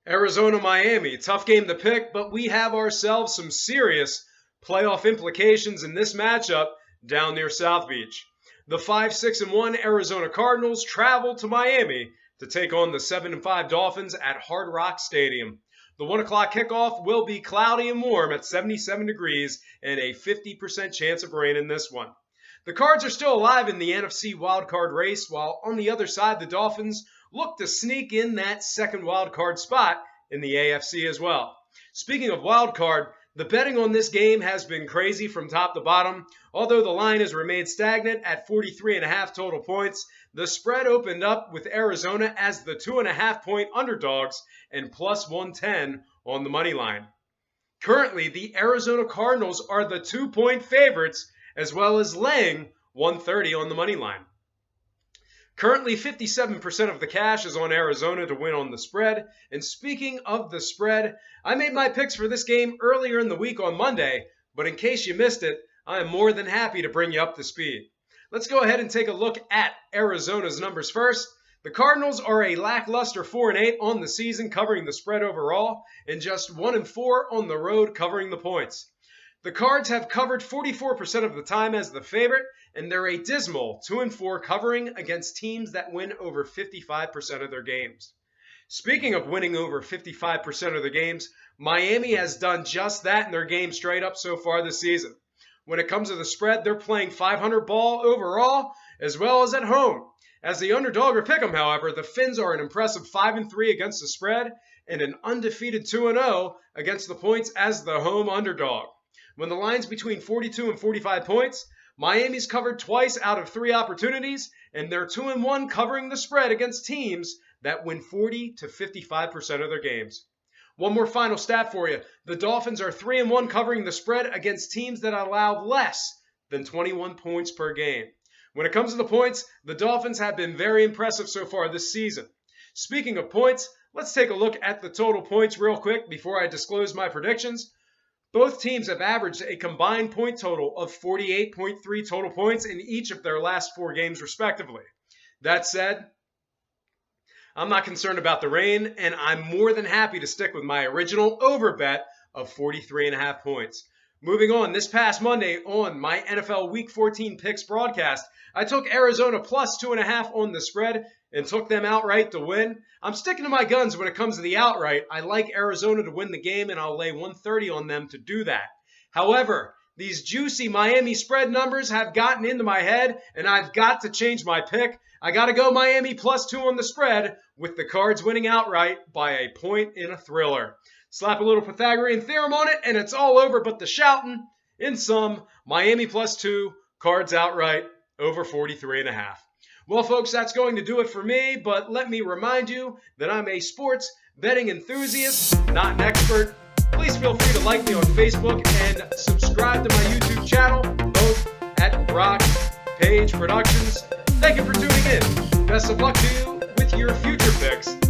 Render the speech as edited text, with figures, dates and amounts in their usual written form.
Arizona, Miami, tough game to pick, but we have ourselves some serious playoff implications in this matchup down near South Beach. The 5-6-1 Arizona Cardinals travel to Miami to take on the 7-5 Dolphins at Hard Rock Stadium. The 1 o'clock kickoff will be cloudy and warm at 77 degrees and a 50% chance of rain in this one. The Cards are still alive in the NFC wildcard race, while on the other side, the Dolphins look to sneak in that second wildcard spot in the AFC as well. Speaking of wildcard, the betting on this game has been crazy from top to bottom. Although the line has remained stagnant at 43.5 total points, the spread opened up with Arizona as the 2.5-point underdogs and plus 110 on the money line. Currently, the Arizona Cardinals are the 2-point favorites, as well as laying 130 on the money line. Currently, 57% of the cash is on Arizona to win on the spread. And speaking of the spread, I made my picks for this game earlier in the week on Monday, but in case you missed it, I am more than happy to bring you up to speed. Let's go ahead and take a look at Arizona's numbers first. The Cardinals are a lackluster 4-8 on the season, covering the spread overall, and just 1-4 on the road, covering the points. The Cards have covered 44% of the time as the favorite, and they're a dismal 2-4 covering against teams that win over 55% of their games. Speaking of winning over 55% of their games, Miami has done just that in their game straight up so far this season. When it comes to the spread, they're playing 500 ball overall, as well as at home. As the underdog or pick'em, however, the Fins are an impressive 5-3 against the spread and an undefeated 2-0 against the points as the home underdog. When the line's between 42 and 45 points, Miami's covered twice out of 3 opportunities, and they're 2-1 covering the spread against teams that win 40 to 55% of their games. One more final stat for you. The Dolphins are 3-1 covering the spread against teams that allow less than 21 points per game. When it comes to the points, the Dolphins have been very impressive so far this season. Speaking of points, let's take a look at the total points real quick before I disclose my predictions. Both teams have averaged a combined point total of 48.3 total points in each of their last 4 games, respectively. That said, I'm not concerned about the rain, and I'm more than happy to stick with my original over bet of 43.5 points. Moving on, this past Monday on my NFL Week 14 Picks broadcast, I took Arizona plus 2.5 on the spread and took them outright to win. I'm sticking to my guns when it comes to the outright. I like Arizona to win the game, and I'll lay 130 on them to do that. However, these juicy Miami spread numbers have gotten into my head, and I've got to change my pick. I got to go Miami plus 2 on the spread, with the Cards winning outright by a point in a thriller. Slap a little Pythagorean theorem on it, and it's all over but the shouting. In sum, Miami plus 2, Cards outright, over 43.5. Well, folks, that's going to do it for me, but let me remind you that I'm a sports betting enthusiast, not an expert. Please feel free to like me on Facebook and subscribe to my YouTube channel, both at Brock Page Productions. Thank you for tuning in. Best of luck to you with your future picks.